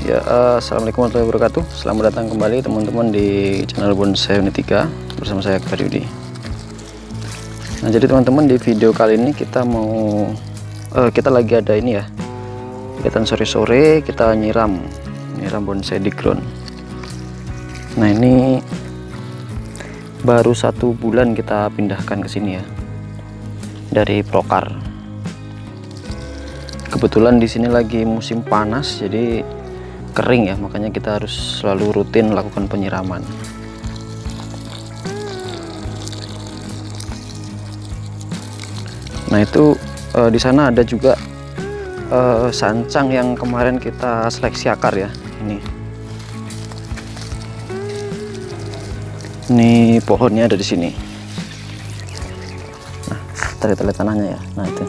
Ya, assalamualaikum warahmatullahi wabarakatuh. Selamat datang kembali teman-teman di channel Bonsai Unit 3 bersama saya Akbar Yudi. Nah, jadi teman-teman, di video kali ini kita kita lagi ada ini ya, kegiatan sore-sore kita nyiram bonsai di ground. Nah, ini baru 1 bulan kita pindahkan ke sini ya, dari Prokar. Kebetulan di sini lagi musim panas, jadi kering ya, makanya kita harus selalu rutin melakukan penyiraman. Nah, itu di sana ada juga sancang yang kemarin kita seleksi akar ya. Ini pohonnya ada di sini. Nah, kita lihat tanahnya ya. Nah, itu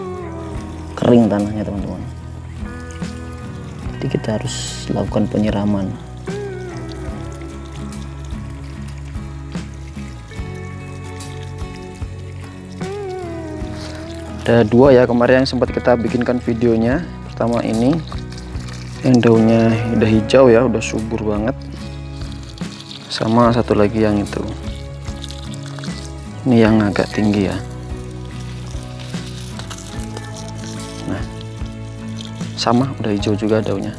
kering tanahnya teman-teman. Jadi kita harus lakukan penyiraman. Ada 2 ya kemarin yang sempat kita bikinkan videonya. Pertama ini yang daunnya udah hijau ya, udah subur banget. Sama satu lagi yang itu, ini yang agak tinggi ya. Nah, sama udah hijau juga daunnya.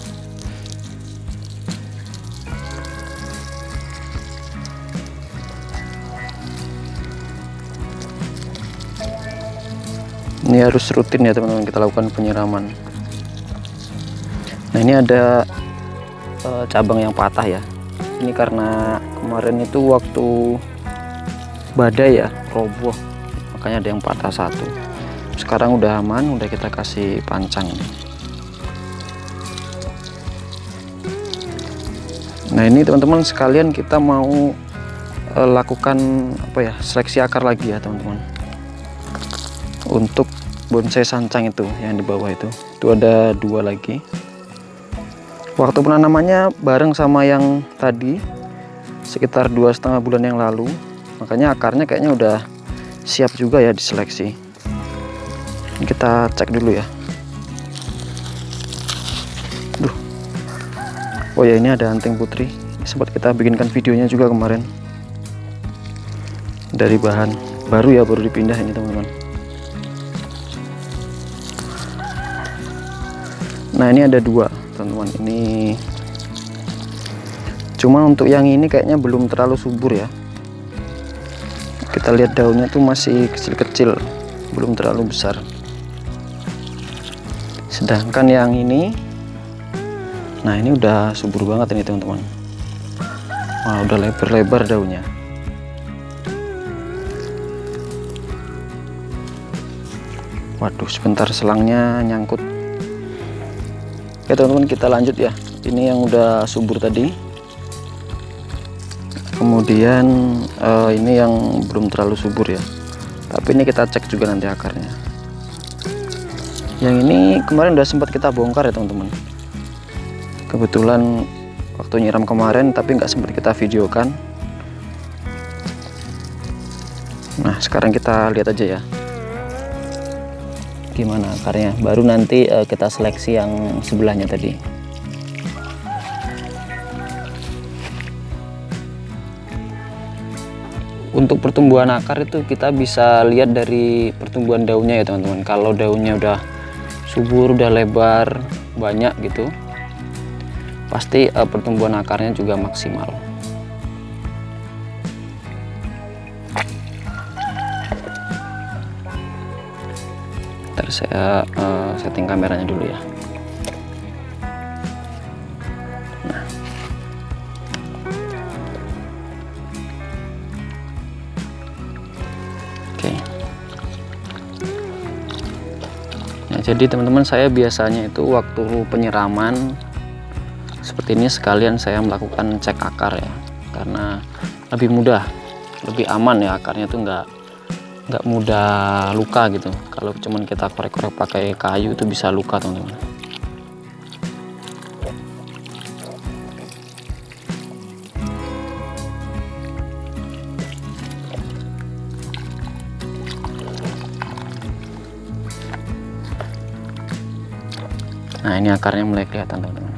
Ini harus rutin ya teman-teman, kita lakukan penyiraman. Nah, ini ada cabang yang patah ya. Ini karena kemarin itu waktu badai ya, roboh, makanya ada yang patah 1. Sekarang udah aman, udah kita kasih pancang. Nah, ini teman-teman sekalian kita mau lakukan seleksi akar lagi ya teman-teman, untuk bonsai sancang itu yang di bawah itu ada 2 lagi. Waktu penanamannya bareng sama yang tadi sekitar 2,5 bulan yang lalu, makanya akarnya kayaknya udah siap juga ya diseleksi. Kita cek dulu ya. Oh ya, ini ada anting putri, sempat kita bikinkan videonya juga kemarin, dari bahan baru ya, baru dipindah ini teman-teman. Nah, ini ada 2 teman-teman. Ini cuma untuk yang ini kayaknya belum terlalu subur ya. Kita lihat daunnya tuh masih kecil-kecil, belum terlalu besar. Sedangkan yang ini, nah ini udah subur banget ini teman-teman. Wah, udah lebar-lebar daunnya. Waduh, sebentar selangnya nyangkut. Oke teman-teman, kita lanjut ya. Ini yang udah subur tadi. Kemudian ini yang belum terlalu subur ya, tapi ini kita cek juga nanti akarnya. Yang ini kemarin udah sempat kita bongkar ya teman-teman. Kebetulan waktu nyiram kemarin, tapi nggak sempat kita videokan. Nah, sekarang kita lihat aja ya gimana akarnya, baru nanti kita seleksi yang sebelahnya tadi. Untuk pertumbuhan akar itu kita bisa lihat dari pertumbuhan daunnya ya teman-teman. Kalau daunnya udah subur, udah lebar, banyak gitu, pasti pertumbuhan akarnya juga maksimal. Ntar saya setting kameranya dulu ya. Nah, oke. Nah, jadi teman-teman, saya biasanya itu waktu penyiraman seperti ini sekalian saya melakukan cek akar ya, karena lebih mudah, lebih aman ya, akarnya tuh nggak mudah luka gitu. Kalau cuman kita korek-korek pakai kayu itu bisa luka teman-teman. Nah, ini akarnya mulai kelihatan teman-teman.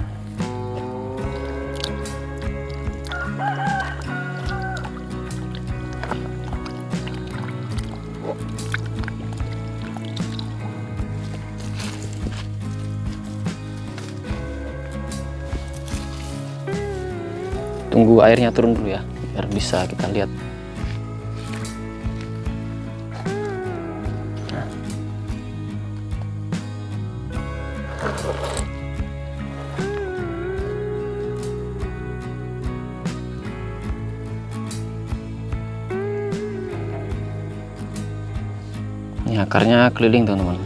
tunggu airnya turun dulu ya, biar bisa kita lihat. Ini akarnya keliling teman-teman.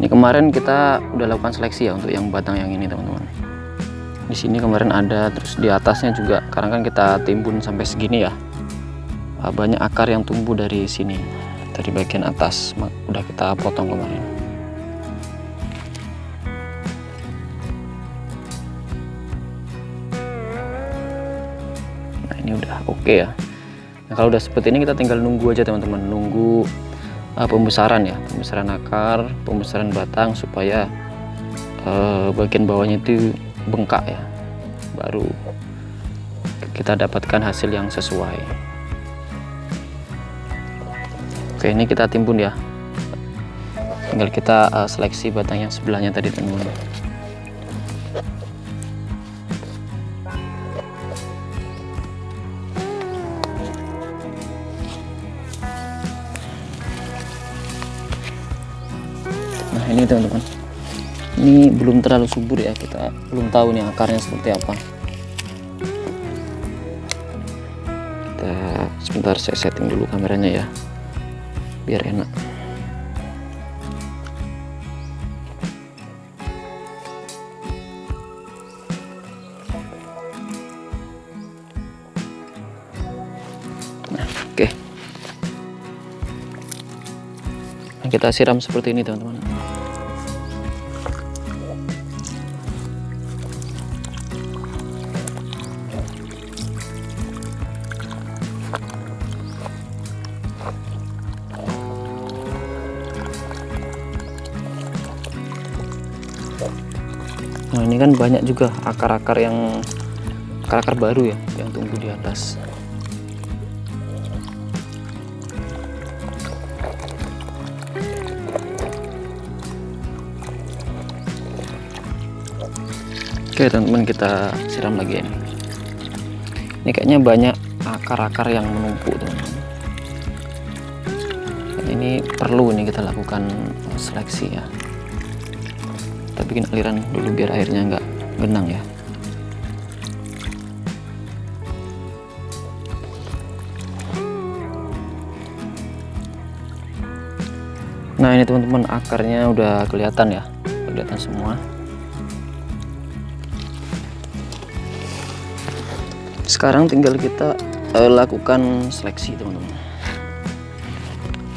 Ini kemarin kita udah lakukan seleksi ya untuk yang batang yang ini teman-teman. Di sini kemarin ada, terus di atasnya juga karena kan kita timbun sampai segini ya. Banyak akar yang tumbuh dari sini, dari bagian atas, udah kita potong kemarin. Nah ini udah oke ya. Nah kalau udah seperti ini kita tinggal nunggu aja teman-teman, nunggu pembesaran ya, pembesaran akar, pembesaran batang supaya bagian bawahnya itu bengkak ya, baru kita dapatkan hasil yang sesuai. Oke, ini kita timbun ya, tinggal kita seleksi batang yang sebelahnya tadi teman-teman. Nah ini teman-teman, ini belum terlalu subur ya, kita belum tahu nih akarnya seperti apa. Kita sebentar, saya setting dulu kameranya ya, biar enak. Nah oke, nah, kita siram seperti ini teman-teman. Nah ini kan banyak juga akar-akar baru ya yang tumbuh di atas. Oke teman-teman, kita siram lagi ini. Ini kayaknya banyak akar-akar yang menumpuk teman-teman. Ini perlu nih kita lakukan seleksi ya. Kita bikin aliran dulu biar airnya nggak genang ya. Nah ini teman-teman, akarnya udah kelihatan ya, kelihatan semua. Sekarang tinggal kita lakukan seleksi teman-teman,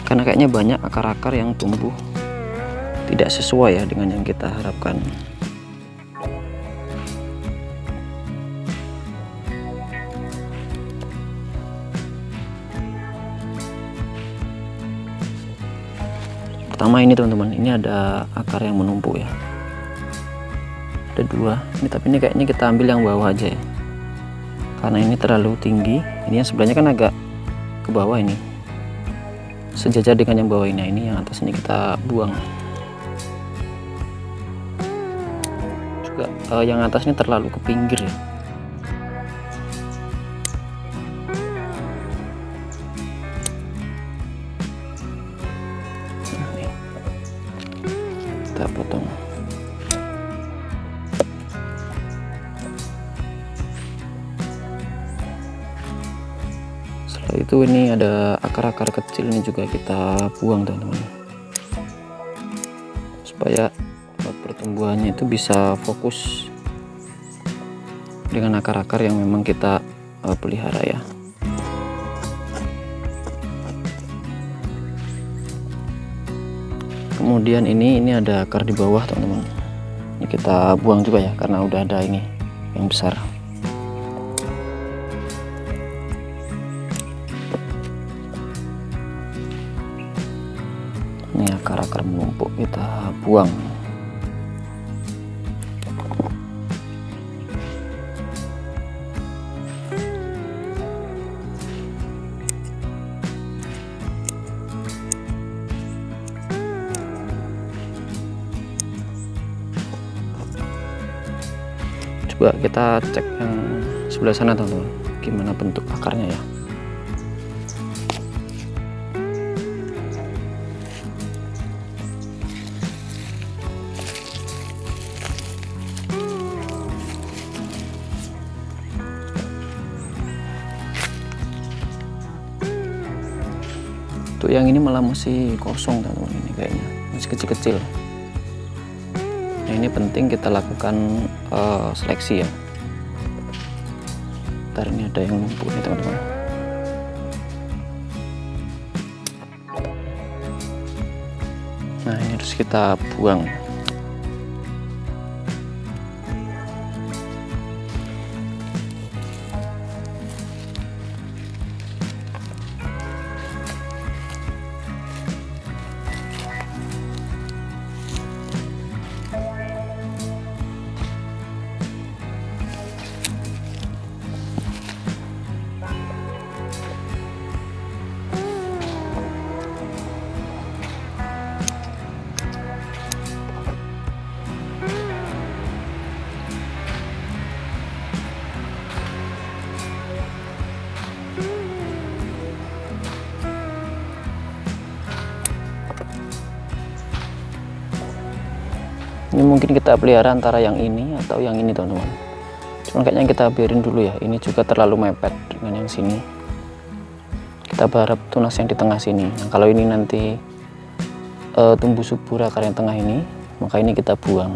karena kayaknya banyak akar-akar yang tumbuh tidak sesuai ya dengan yang kita harapkan. Pertama ini teman-teman, ini ada akar yang menumpuk ya, ada 2 ini, tapi ini kayaknya kita ambil yang bawah aja ya, karena ini terlalu tinggi. Ini yang sebelahnya kan agak ke bawah, ini sejajar dengan yang bawah ini. Ini yang atas ini kita buang. Juga yang atasnya terlalu ke pinggir ya. Nah, nih. Kita potong. Setelah itu ini ada akar-akar kecil, ini juga kita buang teman-teman, supaya pertumbuhannya itu bisa fokus dengan akar-akar yang memang kita pelihara ya. Kemudian ini ada akar di bawah teman-teman, ini kita buang juga ya, karena udah ada ini yang besar. Ini akar-akar menumpuk kita buang. Coba kita cek yang sebelah sana teman-teman, gimana bentuk akarnya ya. Untuk yang ini malah masih kosong teman-teman, ini kayaknya masih kecil-kecil. Nah ini penting kita lakukan seleksi ya. Ntar ini ada yang numpuk nih teman-teman. Nah ini harus kita buang. Ini mungkin kita pelihara antara yang ini atau yang ini teman-teman. Cuman kayaknya kita biarin dulu ya. Ini juga terlalu mepet dengan yang sini. Kita berharap tunas yang di tengah sini. Nah, kalau ini nanti tumbuh subur akar yang tengah ini, maka ini kita buang.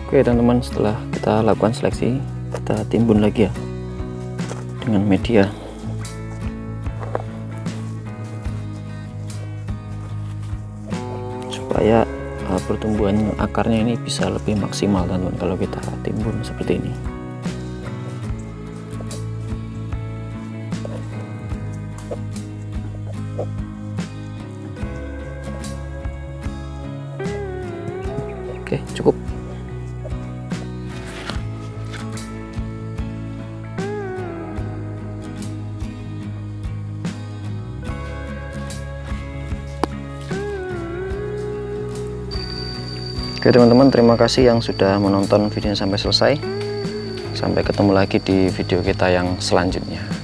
Oke teman-teman, setelah kita lakukan seleksi, kita timbun lagi ya dengan media. Supaya pertumbuhan akarnya ini bisa lebih maksimal teman-teman kalau kita timbun seperti ini. Oke, cukup. Oke teman-teman, terima kasih yang sudah menonton videonya sampai selesai. Sampai ketemu lagi di video kita yang selanjutnya.